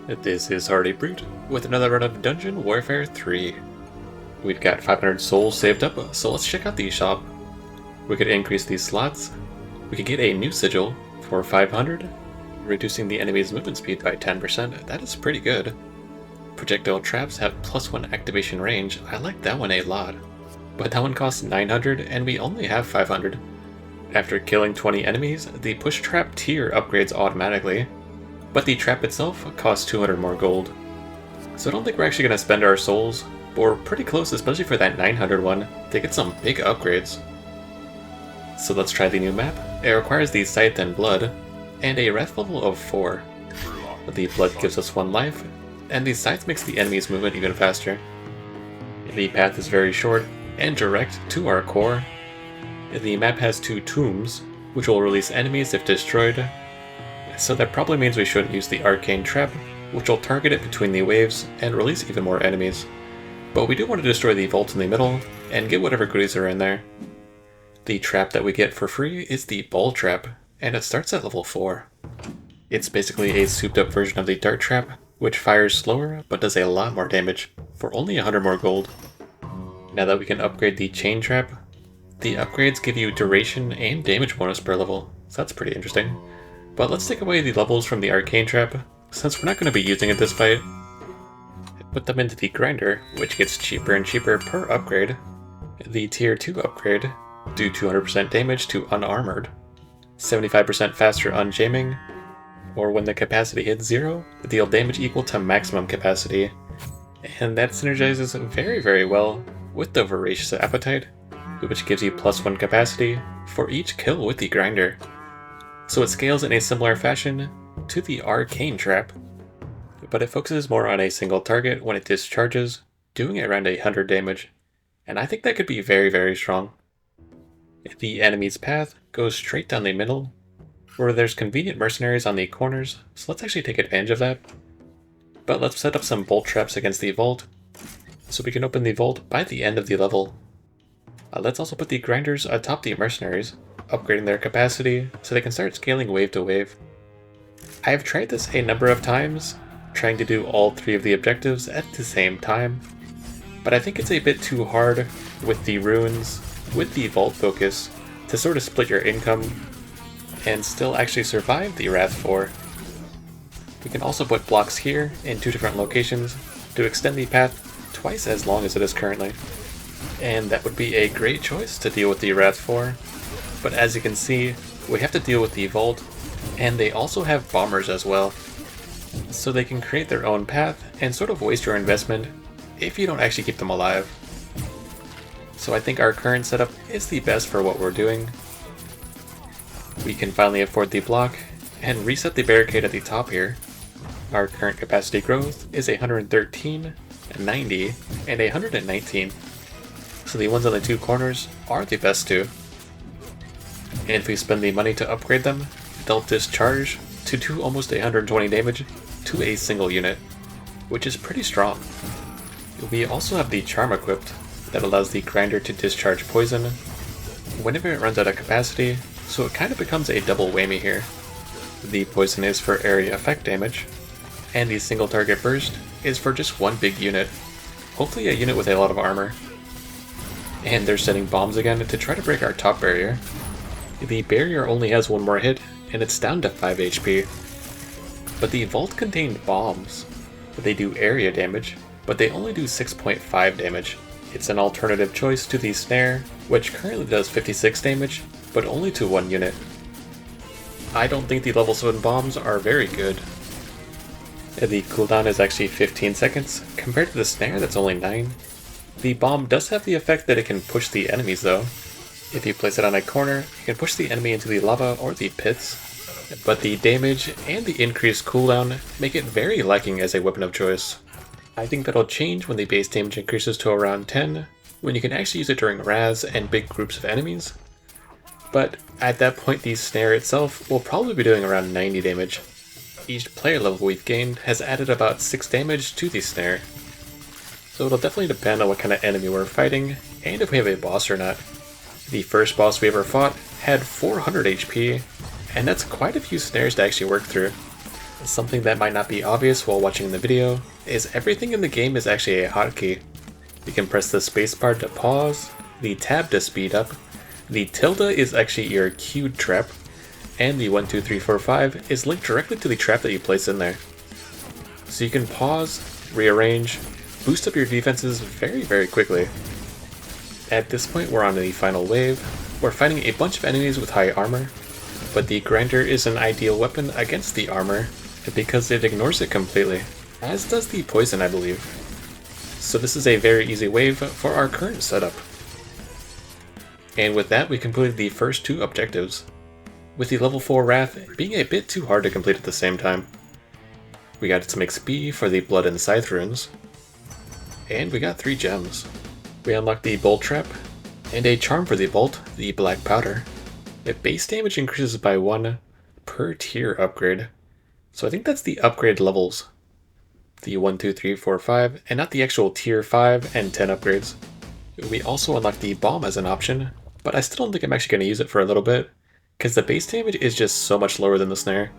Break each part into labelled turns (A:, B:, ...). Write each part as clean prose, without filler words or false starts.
A: This is Hardy Brute with another run of Dungeon Warfare 3. We've got 500 souls saved up, so let's check out the shop. We could increase these slots. We could get a new sigil for 500, reducing the enemy's movement speed by 10%. That is pretty good. Projectile traps have +1 activation range. I like that one a lot. But that one costs 900 and we only have 500. After killing 20 enemies, the push trap tier upgrades automatically. But the trap itself costs 200 more gold. So I don't think we're actually going to spend our souls, but we're pretty close, especially for that 900 one, to get some big upgrades. So let's try the new map. It requires the Scythe and Blood, and a wrath level of 4. The Blood gives us 1 life, and the Scythe makes the enemy's movement even faster. The path is very short and direct to our core. The map has 2 tombs, which will release enemies if destroyed. So that probably means we shouldn't use the arcane trap, which will target it between the waves and release even more enemies. But we do want to destroy the vault in the middle and get whatever goodies are in there. The trap that we get for free is the ball trap, and it starts at level 4. It's basically a souped up version of the dart trap, which fires slower but does a lot more damage for only 100 more gold. Now that we can upgrade the chain trap, the upgrades give you duration and damage bonus per level, so that's pretty interesting. But let's take away the levels from the arcane trap, since we're not going to be using it this fight. Put them into the grinder, which gets cheaper and cheaper per upgrade. The tier 2 upgrade, do 200% damage to unarmored, 75% faster unjamming, or when the capacity hits 0, deal damage equal to maximum capacity. And that synergizes very well with the Voracious Appetite, which gives you +1 capacity for each kill with the grinder. So it scales in a similar fashion to the arcane trap, but it focuses more on a single target when it discharges, doing around 100 damage, and I think that could be very strong. The enemy's path goes straight down the middle, where there's convenient mercenaries on the corners, so let's actually take advantage of that. But let's set up some bolt traps against the vault, so we can open the vault by the end of the level. Let's also put the grinders atop the mercenaries, upgrading their capacity so they can start scaling wave to wave. I have tried this a number of times, trying to do all 3 of the objectives at the same time, but I think it's a bit too hard with the runes, with the vault focus, to sort of split your income and still actually survive the Wrath 4. We can also put blocks here in 2 different locations to extend the path twice as long as it is currently. And that would be a great choice to deal with the Wrath 4. But as you can see, we have to deal with the vault, and they also have bombers as well. So they can create their own path and sort of waste your investment if you don't actually keep them alive. So I think our current setup is the best for what we're doing. We can finally afford the block and reset the barricade at the top here. Our current capacity growth is 113, 90, and 119. So the ones on the 2 corners are the best 2. And if we spend the money to upgrade them, they'll discharge to do almost 120 damage to a single unit, which is pretty strong. We also have the charm equipped that allows the grinder to discharge poison whenever it runs out of capacity, so it kind of becomes a double whammy here. The poison is for area effect damage, and the single target burst is for just 1 big unit, hopefully a unit with a lot of armor. And they're setting bombs again to try to break our top barrier. The barrier only has 1 more hit, and it's down to 5 HP. But the vault contained bombs. They do area damage, but they only do 6.5 damage. It's an alternative choice to the snare, which currently does 56 damage, but only to 1 unit. I don't think the level 7 bombs are very good. The cooldown is actually 15 seconds, compared to the snare that's only 9. The bomb does have the effect that it can push the enemies though. If you place it on a corner, you can push the enemy into the lava or the pits, but the damage and the increased cooldown make it very lacking as a weapon of choice. I think that'll change when the base damage increases to around 10, when you can actually use it during Raz and big groups of enemies. But at that point the snare itself will probably be doing around 90 damage. Each player level we've gained has added about 6 damage to the snare. So it'll definitely depend on what kind of enemy we're fighting, and if we have a boss or not. The first boss we ever fought had 400 HP, and that's quite a few snares to actually work through. Something that might not be obvious while watching the video is everything in the game is actually a hotkey. You can press the spacebar to pause, the tab to speed up, the tilde is actually your queued trap, and the 1, 2, 3, 4, 5 is linked directly to the trap that you place in there. So you can pause, rearrange, boost up your defenses very quickly. At this point we're on the final wave. We're fighting a bunch of enemies with high armor, but the grinder is an ideal weapon against the armor because it ignores it completely, as does the poison, I believe. So this is a very easy wave for our current setup. And with that we completed the first 2 objectives, with the level 4 Wrath being a bit too hard to complete at the same time. We got some XP for the Blood and Scythe runes, and we got 3 gems. We unlocked the Bolt Trap, and a charm for the Bolt, the Black Powder. The base damage increases by 1 per tier upgrade, so I think that's the upgrade levels. The 1, 2, 3, 4, 5, and not the actual tier 5 and 10 upgrades. We also unlocked the Bomb as an option, but I still don't think I'm actually going to use it for a little bit, because the base damage is just so much lower than the Snare.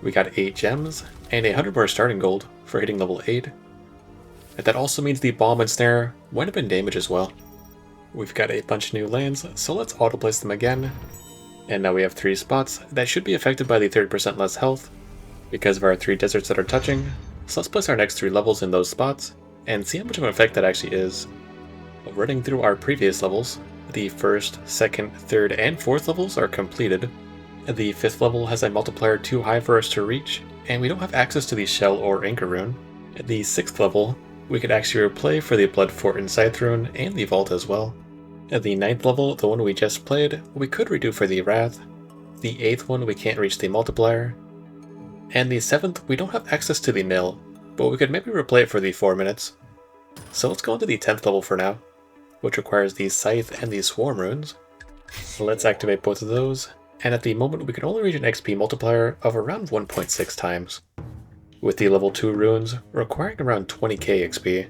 A: We got 8 gems, and 100 more starting gold for hitting level 8. And that also means the Bomb and Snare went up in damage as well. We've got a bunch of new lands, so let's auto-place them again. And now we have 3 spots that should be affected by the 30% less health, because of our 3 deserts that are touching. So let's place our next 3 levels in those spots, and see how much of an effect that actually is. Running through our previous levels, the 1st, 2nd, 3rd, and 4th levels are completed. The 5th level has a multiplier too high for us to reach, and we don't have access to the Shell or Anchor rune. At the 6th level, we could actually replay for the Blood Fort and Scythe rune, and the Vault as well. At the 9th level, the one we just played, we could redo for the Wrath. The 8th one, we can't reach the multiplier. And the 7th, we don't have access to the Mill, but we could maybe replay it for the 4 minutes. So let's go into the 10th level for now, which requires the Scythe and the Swarm runes. Let's activate both of those, and at the moment we can only reach an XP multiplier of around 1.6 times, with the level 2 runes requiring around 20k XP.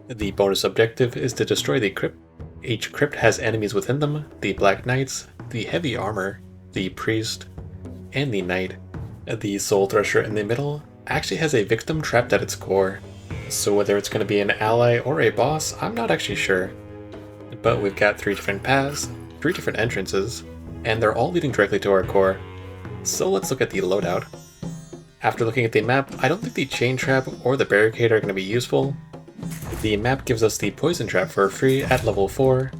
A: The bonus objective is to destroy the crypt. Each crypt has enemies within them, the Black Knights, the Heavy Armor, the Priest, and the Knight. The Soul Thresher in the middle actually has a victim trapped at its core, so whether it's going to be an ally or a boss, I'm not actually sure. But we've got 3 different paths, 3 different entrances, and they're all leading directly to our core. So let's look at the loadout. After looking at the map, I don't think the Chain Trap or the Barricade are going to be useful. The map gives us the Poison Trap for free at level 4,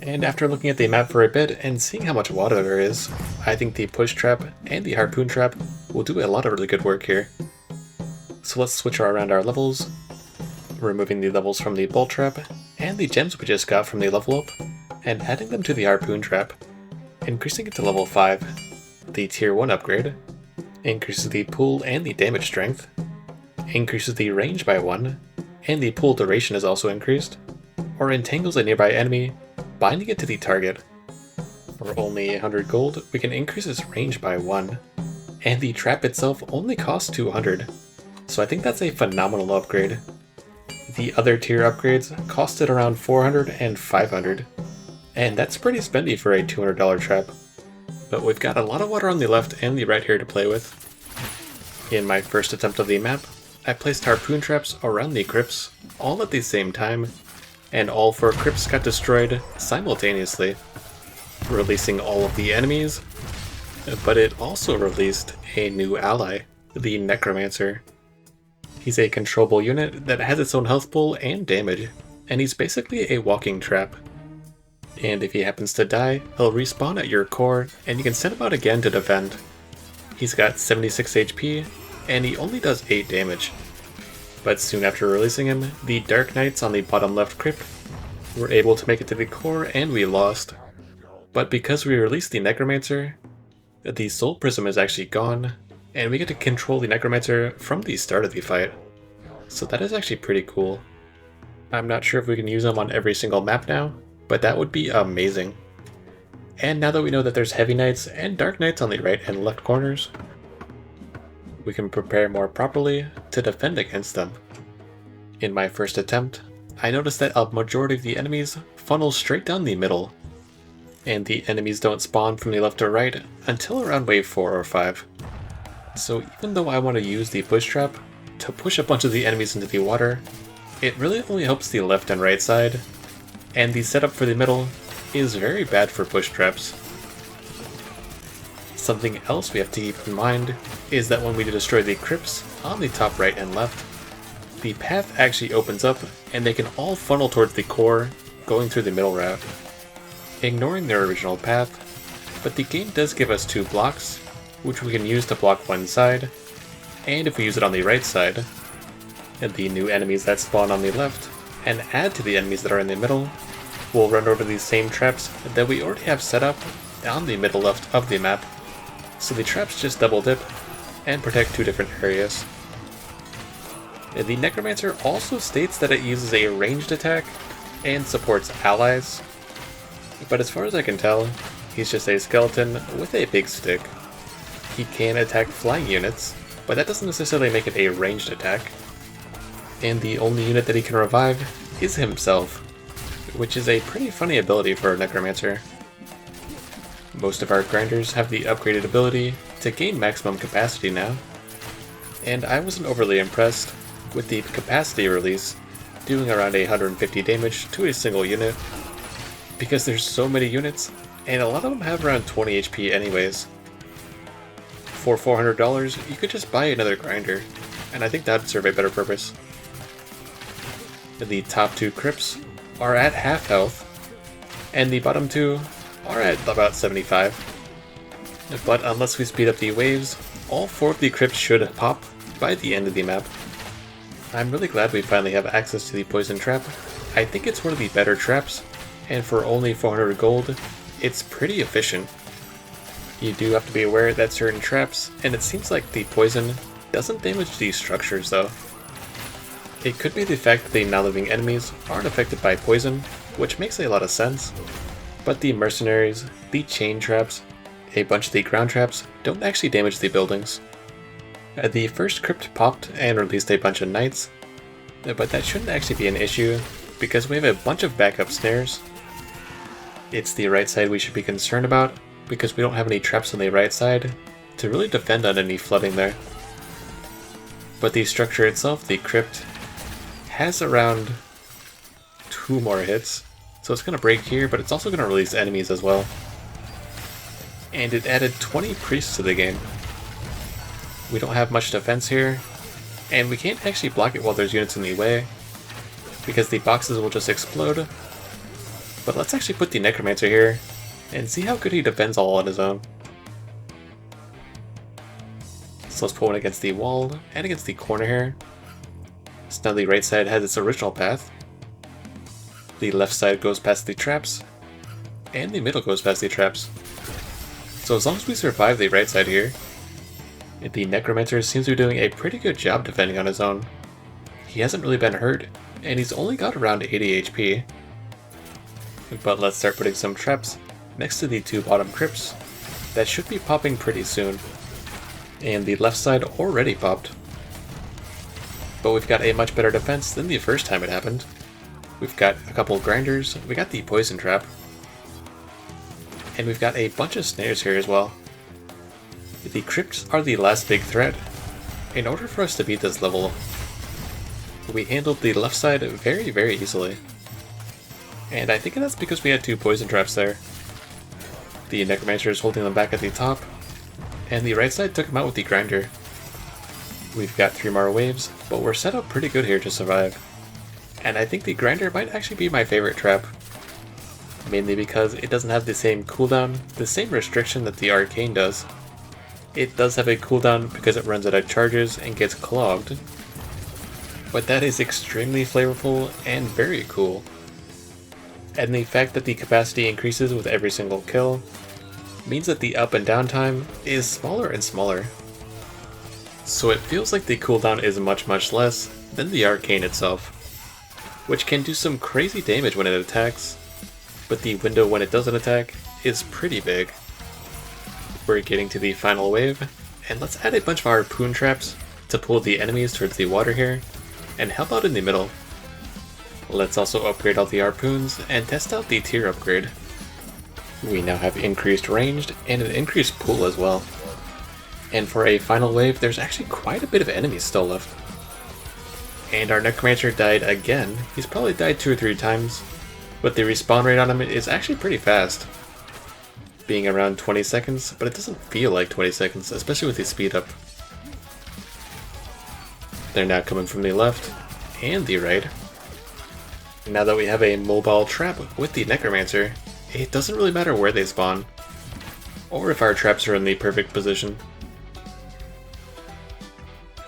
A: and after looking at the map for a bit and seeing how much water there is, I think the Push Trap and the Harpoon Trap will do a lot of really good work here. So let's switch around our levels, removing the levels from the Bolt Trap and the gems we just got from the level up, and adding them to the Harpoon Trap, increasing it to level 5. The Tier 1 upgrade increases the pool and the damage strength, increases the range by 1, and the pool duration is also increased, or entangles a nearby enemy, binding it to the target. For only 100 gold, we can increase its range by 1, and the trap itself only costs 200, so I think that's a phenomenal upgrade. The other tier upgrades costed around 400 and 500, and that's pretty spendy for a $200 trap. But we've got a lot of water on the left and the right here to play with. In my first attempt of the map, I placed Harpoon Traps around the crypts, all at the same time, and all 4 crypts got destroyed simultaneously, releasing all of the enemies, but it also released a new ally, the Necromancer. He's a controllable unit that has its own health pool and damage, and he's basically a walking trap. And if he happens to die, he'll respawn at your core, and you can send him out again to defend. He's got 76 HP, and he only does 8 damage. But soon after releasing him, the Dark Knights on the bottom left crypt were able to make it to the core, and we lost. But because we released the Necromancer, the Soul Prism is actually gone, and we get to control the Necromancer from the start of the fight. So that is actually pretty cool. I'm not sure if we can use him on every single map now, but that would be amazing. And now that we know that there's Heavy Knights and Dark Knights on the right and left corners, we can prepare more properly to defend against them. In my first attempt, I noticed that a majority of the enemies funnel straight down the middle, and the enemies don't spawn from the left or right until around wave 4 or 5. So even though I want to use the push trap to push a bunch of the enemies into the water, it really only helps the left and right side, and the setup for the middle is very bad for push traps. Something else we have to keep in mind is that when we destroy the crypts on the top right and left, the path actually opens up and they can all funnel towards the core, going through the middle route, ignoring their original path, but the game does give us 2 blocks, which we can use to block one side, and if we use it on the right side, and the new enemies that spawn on the left, and add to the enemies that are in the middle, we'll run over these same traps that we already have set up on the middle left of the map, so the traps just double dip and protect 2 different areas. And the Necromancer also states that it uses a ranged attack and supports allies, but as far as I can tell, he's just a skeleton with a big stick. He can attack flying units, but that doesn't necessarily make it a ranged attack. And the only unit that he can revive is himself, which is a pretty funny ability for a Necromancer. Most of our grinders have the upgraded ability to gain maximum capacity now, and I wasn't overly impressed with the capacity release doing around 150 damage to a single unit, because there's so many units, and a lot of them have around 20 HP anyways. For $400, you could just buy another grinder, and I think that'd serve a better purpose. The top 2 crypts are at half health, and the bottom 2 are at about 75. But unless we speed up the waves, all 4 of the crypts should pop by the end of the map. I'm really glad we finally have access to the poison trap. I think it's one of the better traps, and for only 400 gold, it's pretty efficient. You do have to be aware that certain traps, and it seems like the poison doesn't damage these structures though. It could be the fact that the non-living enemies aren't affected by poison, which makes a lot of sense, but the mercenaries, the chain traps, a bunch of the ground traps don't actually damage the buildings. The first crypt popped and released a bunch of knights, but that shouldn't actually be an issue because we have a bunch of backup snares. It's the right side we should be concerned about because we don't have any traps on the right side to really defend on any flooding there. But the structure itself, the crypt, has around 2 more hits, so it's going to break here, but it's also going to release enemies as well. And it added 20 priests to the game. We don't have much defense here, and we can't actually block it while there's units in the way, because the boxes will just explode. But let's actually put the Necromancer here, and see how good he defends all on his own. So let's put one against the wall, and against the corner here. So now the right side has its original path. The left side goes past the traps, and the middle goes past the traps. So as long as we survive the right side here, the Necromancer seems to be doing a pretty good job defending on his own. He hasn't really been hurt, and he's only got around 80 HP. But let's start putting some traps next to the 2 bottom crypts that should be popping pretty soon. And the left side already popped. But we've got a much better defense than the first time it happened. We've got a couple grinders, we got the poison trap, and we've got a bunch of snares here as well. The crypts are the last big threat. In order for us to beat this level, we handled the left side very, very easily. And I think that's because we had 2 poison traps there. The Necromancer is holding them back at the top, and the right side took him out with the grinder. We've got 3 more waves, but we're set up pretty good here to survive. And I think the grinder might actually be my favorite trap. Mainly because it doesn't have the same cooldown, the same restriction that the arcane does. It does have a cooldown because it runs out of charges and gets clogged. But that is extremely flavorful and very cool. And the fact that the capacity increases with every single kill means that the up and down time is smaller and smaller. So it feels like the cooldown is much less than the arcane itself, which can do some crazy damage when it attacks, but the window when it doesn't attack is pretty big. We're getting to the final wave, and let's add a bunch of harpoon traps to pull the enemies towards the water here, and help out in the middle. Let's also upgrade all the harpoons and test out the tier upgrade. We now have increased ranged and an increased pull as well. And for a final wave, there's actually quite a bit of enemies still left. And our Necromancer died again. He's probably died 2 or 3 times, but the respawn rate on him is actually pretty fast. Being around 20 seconds, but it doesn't feel like 20 seconds, especially with the speed up. They're now coming from the left and the right. Now that we have a mobile trap with the Necromancer, it doesn't really matter where they spawn, or if our traps are in the perfect position.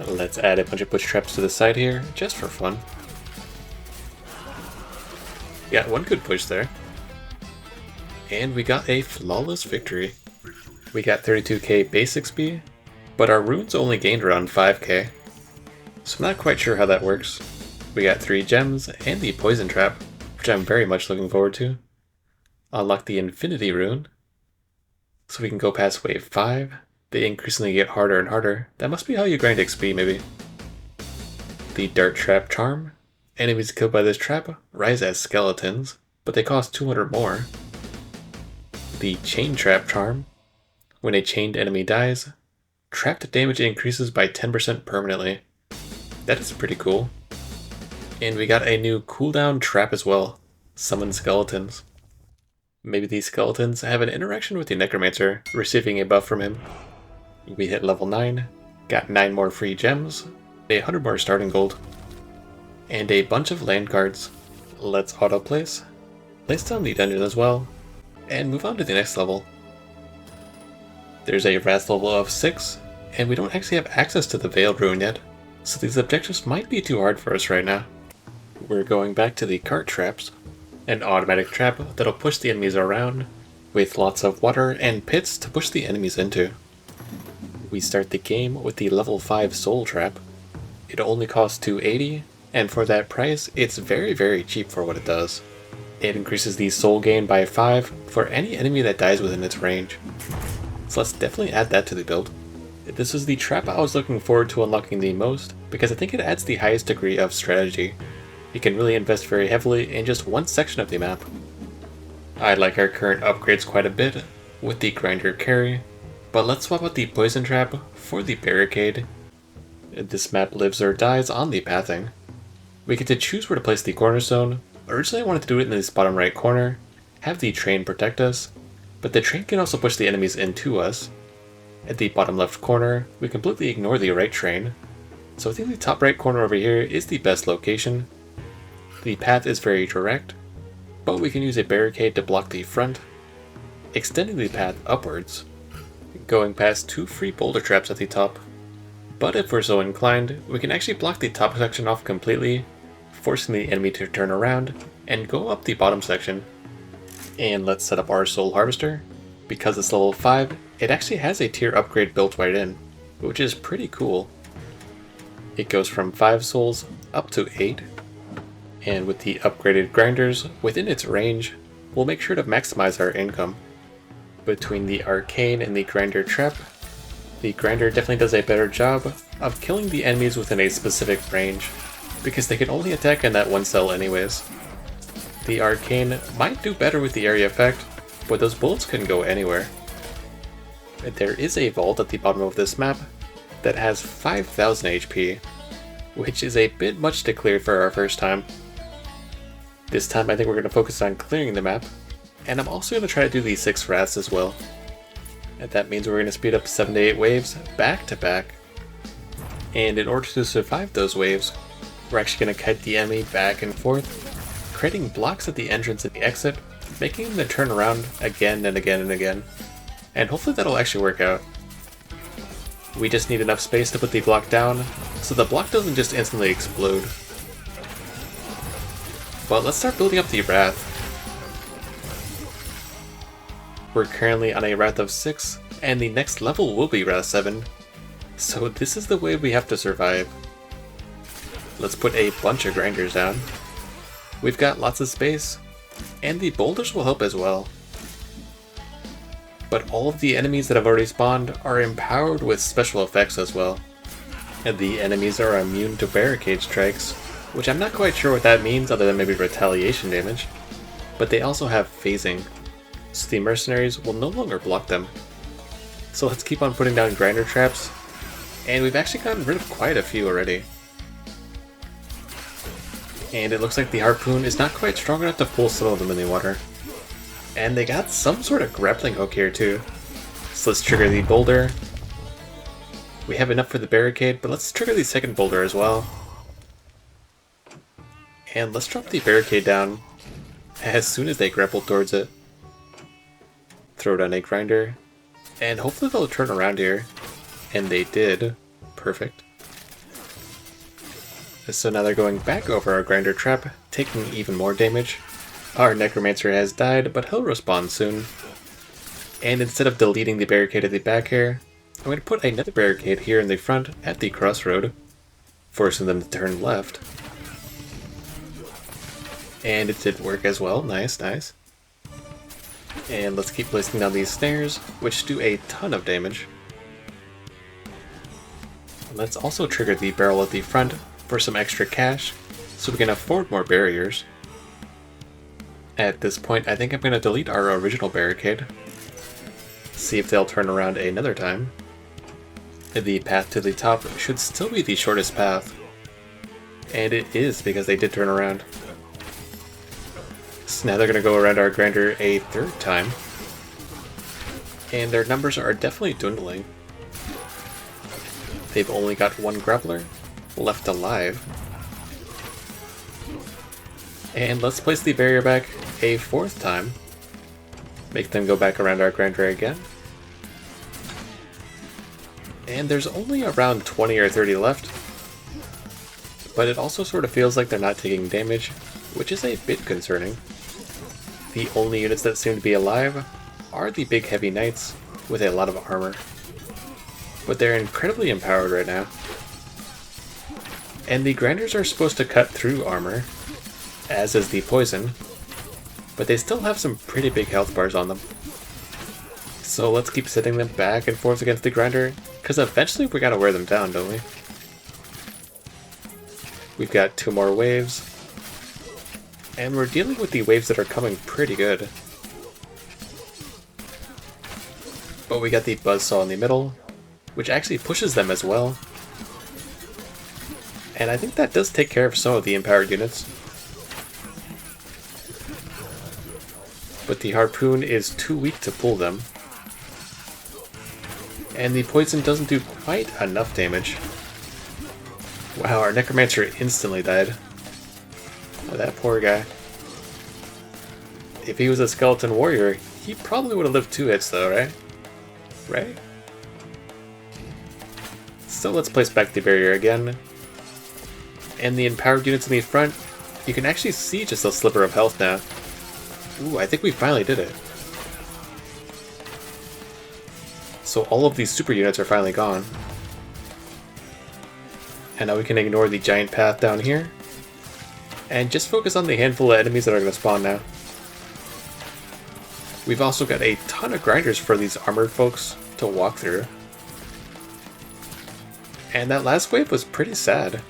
A: Let's add a bunch of push traps to the side here, just for fun. Got one good push there. And we got a flawless victory. We got 32k base XP, but our runes only gained around 5k. So I'm not quite sure how that works. We got 3 gems and the poison trap, which I'm very much looking forward to. Unlock the infinity rune, so we can go past wave 5. They increasingly get harder and harder. That must be how you grind XP, maybe. The dart trap charm. Enemies killed by this trap rise as skeletons, but they cost 200 more. The chain trap charm. When a chained enemy dies, trapped damage increases by 10% permanently. That is pretty cool. And we got a new cooldown trap as well. Summon skeletons. Maybe these skeletons have an interaction with the Necromancer, receiving a buff from him. We hit level 9, got 9 more free gems, 100 more starting gold, and a bunch of land cards. Let's auto place down the dungeon as well, and move on to the next level. There's a wrath level of 6, and we don't actually have access to the Veil rune yet, so these objectives might be too hard for us right now. We're going back to the cart traps, an automatic trap that'll push the enemies around, with lots of water and pits to push the enemies into. We start the game with the level 5 soul trap. It only costs 280, and for that price, it's very cheap for what it does. It increases the soul gain by 5 for any enemy that dies within its range. So let's definitely add that to the build. This is the trap I was looking forward to unlocking the most, because I think it adds the highest degree of strategy. You can really invest very heavily in just one section of the map. I like our current upgrades quite a bit, with the grinder carry, but let's swap out the poison trap for the barricade. This map lives or dies on the pathing. We get to choose where to place the cornerstone. Originally I wanted to do it in this bottom right corner, have the train protect us, but the train can also push the enemies into us. At the bottom left corner, we completely ignore the right train, so I think the top right corner over here is the best location. The path is very direct, but we can use a barricade to block the front, extending the path upwards, going past 2 free boulder traps at the top. But if we're so inclined, we can actually block the top section off completely, forcing the enemy to turn around and go up the bottom section. And let's set up our soul harvester. Because it's level 5, it actually has a tier upgrade built right in, which is pretty cool. It goes from 5 souls up to 8, and with the upgraded grinders within its range, we'll make sure to maximize our income. Between the arcane and the grinder trap, the grinder definitely does a better job of killing the enemies within a specific range, because they can only attack in that one cell anyways. The arcane might do better with the area effect, but those bullets can go anywhere. There is a vault at the bottom of this map that has 5,000 HP, which is a bit much to clear for our first time. This time I think we're going to focus on clearing the map, and I'm also going to try to do the 6 wraths as well. And that means we're going to speed up 7 to 8 waves back to back. And in order to survive those waves, we're actually going to kite the enemy back and forth, creating blocks at the entrance and the exit, making them turn around again and again and again. And hopefully that'll actually work out. We just need enough space to put the block down, so the block doesn't just instantly explode. But let's start building up the Wrath. We're currently on a Wrath of 6, and the next level will be Wrath 7. So this is the way we have to survive. Let's put a bunch of grinders down. We've got lots of space, and the boulders will help as well. But all of the enemies that have already spawned are empowered with special effects as well. And the enemies are immune to barricade strikes, which I'm not quite sure what that means other than maybe retaliation damage. But they also have phasing, so the mercenaries will no longer block them. So let's keep on putting down grinder traps. And we've actually gotten rid of quite a few already. And it looks like the harpoon is not quite strong enough to pull some of them in the water. And they got some sort of grappling hook here too. So let's trigger the boulder. We have enough for the barricade, but let's trigger the second boulder as well. And let's drop the barricade down as soon as they grapple towards it. Throw down a grinder, and hopefully they'll turn around here. And they did. Perfect. So now they're going back over our grinder trap, taking even more damage. Our necromancer has died, but he'll respawn soon. And instead of deleting the barricade at the back here, I'm going to put another barricade here in the front at the crossroad, forcing them to turn left. And it did work as well. Nice, nice. And let's keep placing down these snares, which do a ton of damage. Let's also trigger the barrel at the front for some extra cash, so we can afford more barriers. At this point, I think I'm going to delete our original barricade. See if they'll turn around another time. The path to the top should still be the shortest path. And it is, because they did turn around. So now they're going to go around our grinder a third time. And their numbers are definitely dwindling. They've only got one grappler left alive. And let's place the barrier back a fourth time. Make them go back around our grinder again. And there's only around 20 or 30 left. But it also sort of feels like they're not taking damage, which is a bit concerning. The only units that seem to be alive are the big heavy knights with a lot of armor. But they're incredibly empowered right now. And the grinders are supposed to cut through armor, as is the poison, but they still have some pretty big health bars on them. So let's keep setting them back and forth against the grinder, because eventually we gotta wear them down, don't we? We've got 2 more waves, and we're dealing with the waves that are coming pretty good. But we got the buzzsaw in the middle, which actually pushes them as well. And I think that does take care of some of the empowered units. But the harpoon is too weak to pull them. And the poison doesn't do quite enough damage. Wow, our necromancer instantly died. Oh, that poor guy. If he was a skeleton warrior, he probably would have lived 2 hits though, right? Right? So let's place back the barrier again. And the empowered units in the front, you can actually see just a sliver of health now. Ooh, I think we finally did it. So all of these super units are finally gone. And now we can ignore the giant path down here. And just focus on the handful of enemies that are going to spawn now. We've also got a ton of grinders for these armored folks to walk through. And that last wave was pretty sad.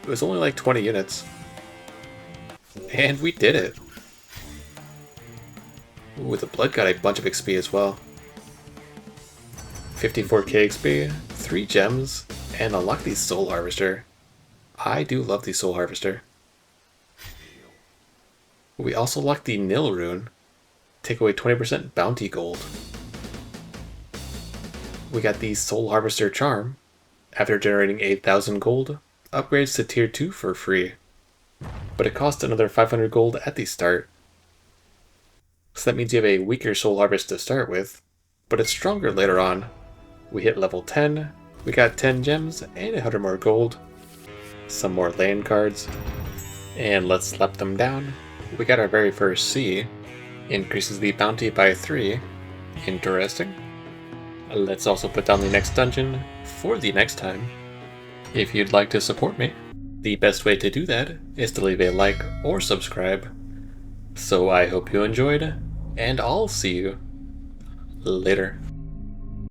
A: It was only like 20 units. And we did it. Ooh, the blood got a bunch of XP as well. 54k XP, 3 gems, and unlock the Soul Harvester. I do love the Soul Harvester. We also locked the Nil Rune. Take away 20% bounty gold. We got the Soul Harvester Charm. After generating 8,000 gold, upgrades to tier 2 for free. But it costs another 500 gold at the start. So that means you have a weaker Soul Harvest to start with, but it's stronger later on. We hit level 10, we got 10 gems and 100 more gold. Some more land cards. And let's slap them down. We got our very first C. Increases the bounty by 3. Interesting. Let's also put down the next dungeon for the next time. If you'd like to support me, the best way to do that is to leave a like or subscribe. So I hope you enjoyed, and I'll see you later.